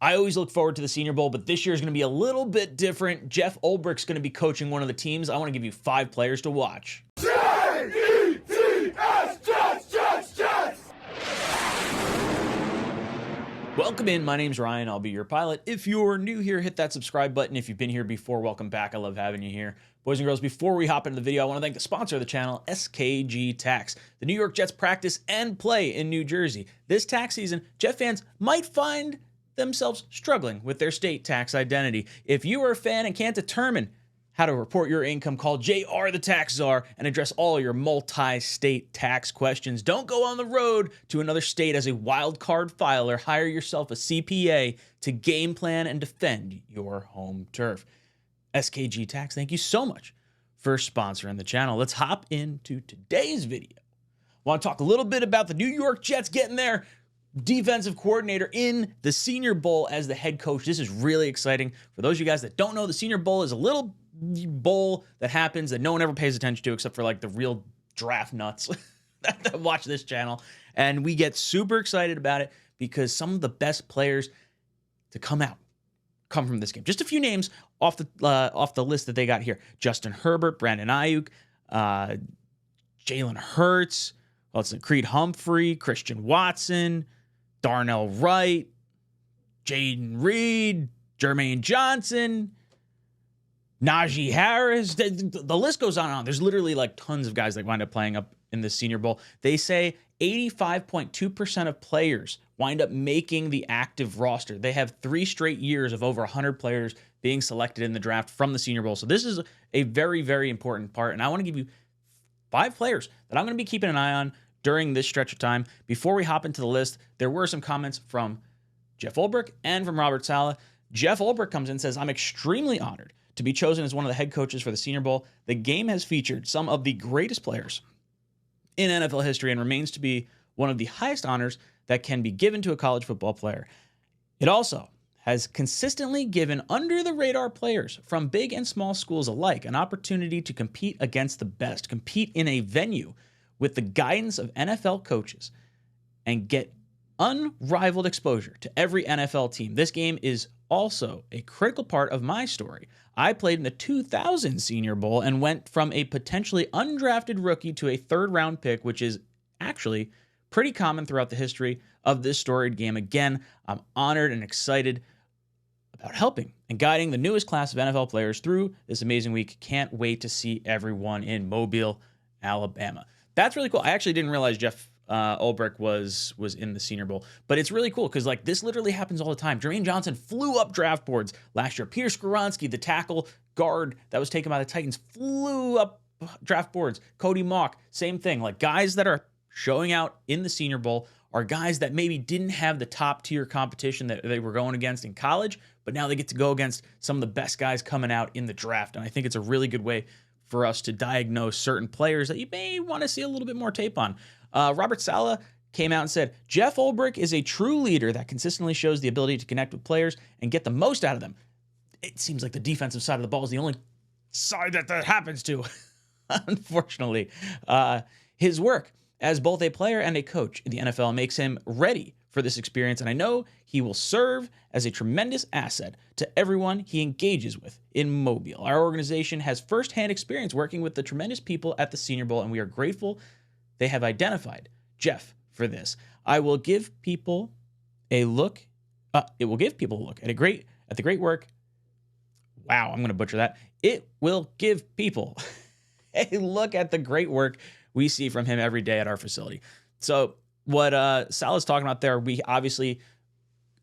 I always look forward to the Senior Bowl, but this year is going to be a little bit different. Jeff Ulbrich's going to be coaching one of the teams. I want to give you 5 players to watch. Welcome in. My name's Ryan. I'll be your pilot. If you're new here, hit that subscribe button. If you've been here before, welcome back. I love having you here. Boys and girls, before we hop into the video, I want to thank the sponsor of the channel, SKG Tax. The New York Jets practice and play in New Jersey. This tax season, Jet fans might find themselves struggling with their state tax identity. If you are a fan and can't determine how to report your income, call JR the Tax Czar and address all your multi-state tax questions. Don't go on the road to another state as a wild card filer. Hire yourself a CPA to game plan and defend your home turf. SKG Tax, thank you so much for sponsoring the channel. Let's hop into today's video. I want to talk a little bit about the New York Jets getting their defensive coordinator in the Senior Bowl as the head coach. This is really exciting. For those of you guys that don't know, the Senior Bowl is a little bowl that happens that no one ever pays attention to except for like the real draft nuts that watch this channel. And we get super excited about it because some of the best players to come from this game. Just a few names off the list that they got here: Justin Herbert, Brandon Ayuk, Jalen Hurts, Creed Humphrey, Christian Watson, Darnell Wright, Jaden Reed, Jermaine Johnson, Najee Harris. The list goes on and on. There's literally like tons of guys that wind up playing up in the Senior Bowl. They say 85.2% of players wind up making the active roster. They have 3 straight years of over 100 players being selected in the draft from the Senior Bowl. So this is a very, very important part. And I want to give you 5 players that I'm going to be keeping an eye on during this stretch of time. Before we hop into the list, there were some comments from Jeff Ulbrich and from Robert Saleh. Jeff Ulbrich comes in and says, "I'm extremely honored to be chosen as one of the head coaches for the Senior Bowl. The game has featured some of the greatest players in NFL history and remains to be one of the highest honors that can be given to a college football player. It also has consistently given under-the-radar players from big and small schools alike an opportunity to compete against the best, compete in a venue with the guidance of NFL coaches, and get unrivaled exposure to every NFL team. This game is also a critical part of my story. I played in the 2000 Senior Bowl and went from a potentially undrafted rookie to a 3rd-round pick, which is actually pretty common throughout the history of this storied game. Again, I'm honored and excited about helping and guiding the newest class of NFL players through this amazing week. Can't wait to see everyone in Mobile, Alabama." That's really cool. I actually didn't realize Jeff Ulbrich was in the Senior Bowl, but it's really cool because like this literally happens all the time. Jermaine Johnson flew up draft boards last year. Peter Skoronski, the tackle guard that was taken by the Titans, flew up draft boards. Cody Mauch, same thing. Like guys that are showing out in the Senior Bowl are guys that maybe didn't have the top tier competition that they were going against in college, but now they get to go against some of the best guys coming out in the draft. And I think it's a really good way for us to diagnose certain players that you may want to see a little bit more tape on. Robert Saleh came out and said, "Jeff Ulbrich is a true leader that consistently shows the ability to connect with players and get the most out of them. It seems like the defensive side of the ball is the only side that happens to, unfortunately. His work as both a player and a coach in the NFL makes him ready for this experience, and I know he will serve as a tremendous asset to everyone he engages with in Mobile. Our organization has firsthand experience working with the tremendous people at the Senior Bowl, and we are grateful they have identified Jeff for this. It will give people a look at the great work. Wow, I'm going to butcher that. It will give people a look at the great work we see from him every day at our facility." So what Saleh's talking about there, we obviously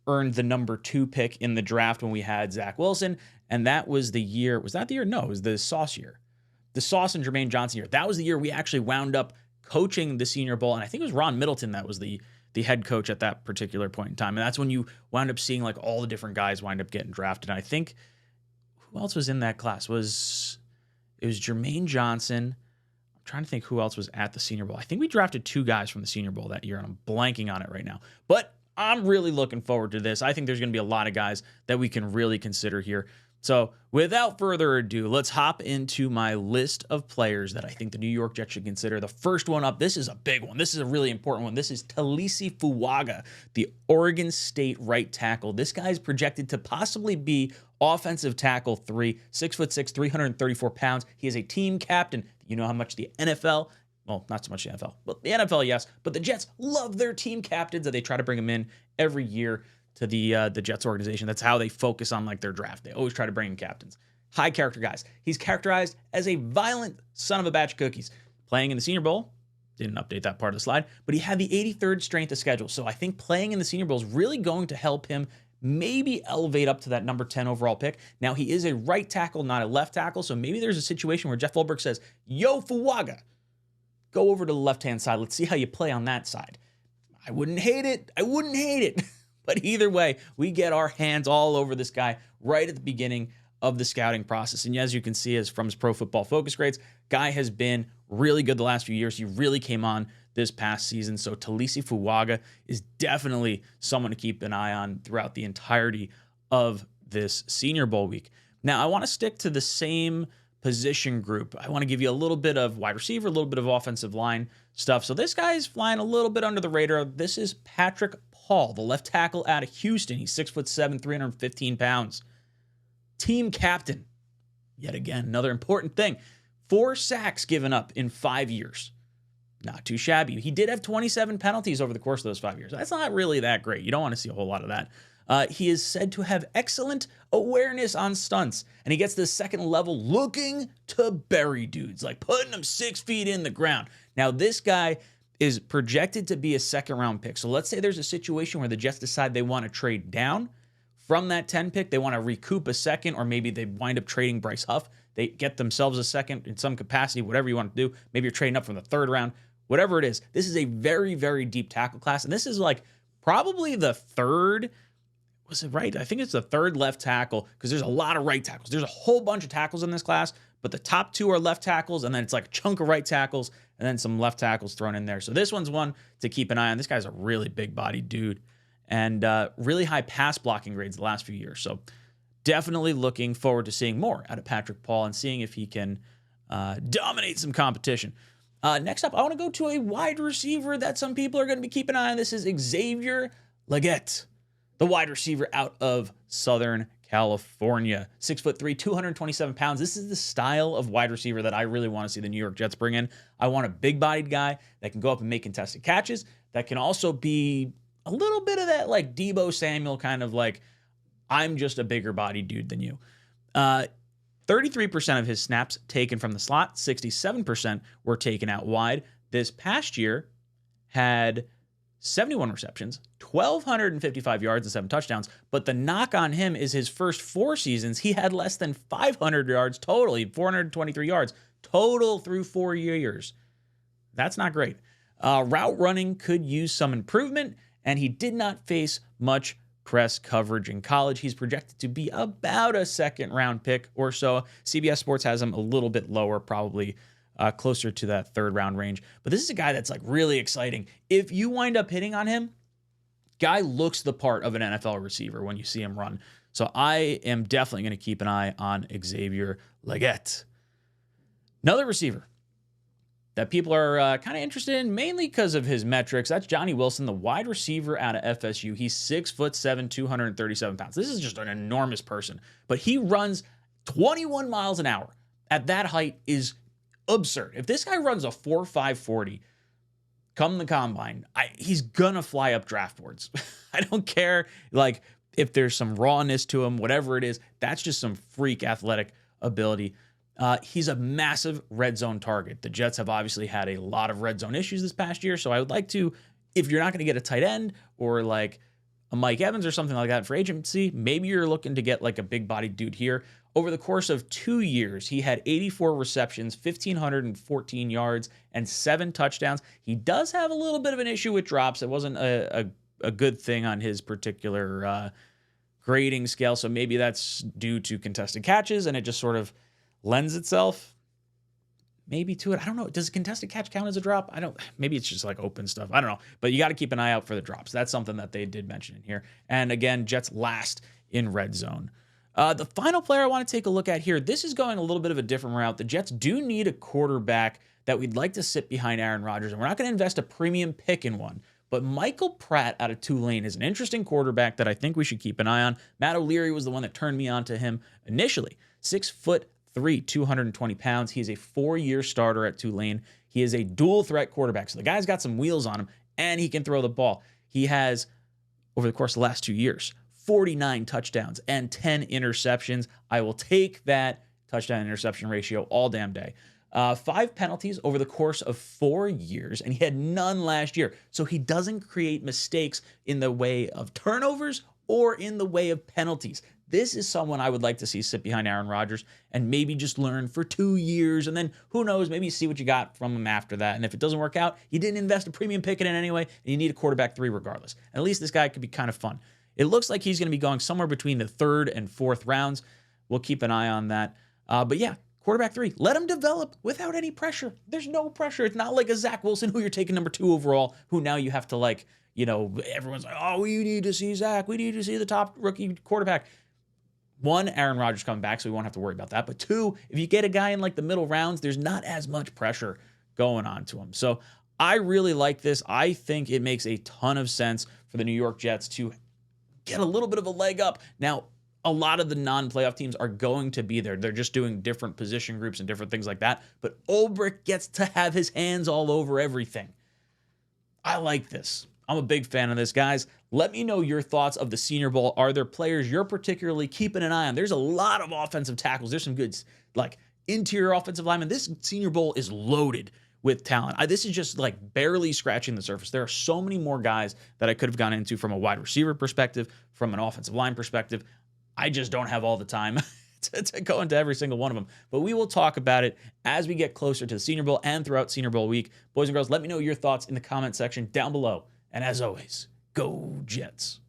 earned the number 2 pick in the draft when we had Zach Wilson, and that was the year. Was that the year? No, it was the Sauce year. The Sauce and Jermaine Johnson year. That was the year we actually wound up coaching the Senior Bowl, and I think it was Ron Middleton that was the head coach at that particular point in time, and that's when you wound up seeing like all the different guys wind up getting drafted. And I think who else was in that class? It was Jermaine Johnson. I'm trying to think who else was at the Senior Bowl. I think we drafted 2 guys from the Senior Bowl that year, and I'm blanking on it right now. But I'm really looking forward to this. I think there's going to be a lot of guys that we can really consider here. So without further ado, let's hop into my list of players that I think the New York Jets should consider. The first one up, this is a big one. This is a really important one. This is TSI Fuaga, the Oregon State right tackle. This guy is projected to possibly be offensive tackle 3, 6'6", 334 pounds. He is a team captain. You know how much the NFL, well, not so much the NFL, but the NFL, yes, but the Jets love their team captains, and they try to bring them in every year to the Jets organization. That's how they focus on like their draft. They always try to bring in captains. High character guys. He's characterized as a violent son of a batch of cookies. Playing in the Senior Bowl, didn't update that part of the slide, but he had the 83rd strength of schedule. So I think playing in the Senior Bowl is really going to help him maybe elevate up to that number 10 overall pick. Now, he is a right tackle, not a left tackle, so maybe there's a situation where Jeff Ulbrich says, yo, Fuaga, go over to the left-hand side. Let's see how you play on that side. I wouldn't hate it. I wouldn't hate it. But either way, we get our hands all over this guy right at the beginning of the scouting process. And as you can see, as from his Pro Football Focus grades, guy has been really good the last few years. He really came on this past season. So TSI Fuaga is definitely someone to keep an eye on throughout the entirety of this Senior Bowl week. Now, I want to stick to the same position group. I want to give you a little bit of wide receiver, a little bit of offensive line stuff. So this guy is flying a little bit under the radar. This is Patrick Paul, the left tackle out of Houston. He's 6'7", 315 pounds. Team captain. Yet again, another important thing. 4 sacks given up in 5 years. Not too shabby. He did have 27 penalties over the course of those 5 years. That's not really that great. You don't want to see a whole lot of that. He is said to have excellent awareness on stunts, and he gets to the second level looking to bury dudes, like putting them 6 feet in the ground. Now, this guy is projected to be a second-round pick. So let's say there's a situation where the Jets decide they want to trade down from that 10 pick. They want to recoup a second, or maybe they wind up trading Bryce Huff. They get themselves a second in some capacity, whatever you want to do. Maybe you're trading up from the 3rd round, whatever it is. This is a very, very deep tackle class, and this is like probably the 3rd. Was it right? I think it's the 3rd left tackle because there's a lot of right tackles. There's a whole bunch of tackles in this class, but the top 2 are left tackles, and then it's like a chunk of right tackles, and then some left tackles thrown in there. So this one's one to keep an eye on. This guy's a really big-bodied dude and really high pass blocking grades the last few years. So definitely looking forward to seeing more out of Patrick Paul and seeing if he can dominate some competition. Next up, I want to go to a wide receiver that some people are going to be keeping an eye on. This is Xavier Legette, the wide receiver out of Southern California. 6'3", 227 pounds. This is the style of wide receiver that I really want to see the New York Jets bring in. I want a big-bodied guy that can go up and make contested catches, that can also be a little bit of that like Deebo Samuel kind of like, I'm just a bigger-bodied dude than you. 33% of his snaps taken from the slot, 67% were taken out wide. This past year had 71 receptions, 1,255 yards, and 7 touchdowns. But the knock on him is his first 4 seasons, he had less than 500 yards total. He had 423 yards total through 4 years. That's not great. Route running could use some improvement, and he did not face much press coverage in college. He's projected to be about a 2nd-round pick or so. CBS Sports has him a little bit lower, probably closer to that 3rd-round range. But this is a guy that's like really exciting. If you wind up hitting on him, guy looks the part of an NFL receiver when you see him run. So I am definitely going to keep an eye on Xavier Legette. Another receiver that people are kind of interested in, mainly because of his metrics. That's Johnny Wilson, the wide receiver out of FSU. He's 6'7", 237 pounds. This is just an enormous person, but he runs 21 miles an hour. At that height is absurd. If this guy runs a 4.5 40 come the combine, he's gonna fly up draft boards. I don't care like if there's some rawness to him, whatever it is. That's just some freak athletic ability. He's a massive red zone target. The Jets have obviously had a lot of red zone issues this past year, so I would like to, if you're not going to get a tight end or like a Mike Evans or something like that for agency, maybe you're looking to get like a big-bodied dude here. Over the course of 2 years, he had 84 receptions, 1,514 yards, and 7 touchdowns. He does have a little bit of an issue with drops. It wasn't a good thing on his particular grading scale, so maybe that's due to contested catches, and it just sort of lends itself maybe to it. I don't know. Does a contested catch count as a drop? Maybe it's just like open stuff. I don't know. But you got to keep an eye out for the drops. That's something that they did mention in here. And again, Jets last in red zone. The final player I want to take a look at here, this is going a little bit of a different route. The Jets do need a quarterback that we'd like to sit behind Aaron Rodgers, and we're not going to invest a premium pick in one. But Michael Pratt out of Tulane is an interesting quarterback that I think we should keep an eye on. Matt O'Leary was the one that turned me on to him initially. 6'3", 220 pounds. He is a 4-year starter at Tulane. He is a dual threat quarterback. So the guy's got some wheels on him, and he can throw the ball. He has, over the course of the last 2 years, 49 touchdowns and 10 interceptions. I will take that touchdown interception ratio all damn day. 5 penalties over the course of 4 years, and he had none last year. So he doesn't create mistakes in the way of turnovers or in the way of penalties. This is someone I would like to see sit behind Aaron Rodgers and maybe just learn for 2 years. And then who knows, maybe see what you got from him after that. And if it doesn't work out, you didn't invest a premium pick in it anyway, and you need a quarterback 3 regardless. And at least this guy could be kind of fun. It looks like he's going to be going somewhere between the 3rd and 4th rounds. We'll keep an eye on that. But yeah, quarterback 3, let him develop without any pressure. There's no pressure. It's not like a Zach Wilson who you're taking number 2 overall, who now you have to everyone's like, oh, we need to see Zach. We need to see the top rookie quarterback. 1, Aaron Rodgers coming back, so we won't have to worry about that. But 2, if you get a guy in like the middle rounds, there's not as much pressure going on to him. So I really like this. I think it makes a ton of sense for the New York Jets to get a little bit of a leg up. Now, a lot of the non-playoff teams are going to be there. They're just doing different position groups and different things like that. But Ulbrich gets to have his hands all over everything. I like this. I'm a big fan of this, guys. Let me know your thoughts of the Senior Bowl. Are there players you're particularly keeping an eye on? There's a lot of offensive tackles. There's some good, interior offensive linemen. This Senior Bowl is loaded with talent. This is just barely scratching the surface. There are so many more guys that I could have gone into from a wide receiver perspective, from an offensive line perspective. I just don't have all the time to go into every single one of them. But we will talk about it as we get closer to the Senior Bowl and throughout Senior Bowl week. Boys and girls, let me know your thoughts in the comment section down below. And as always, go Jets.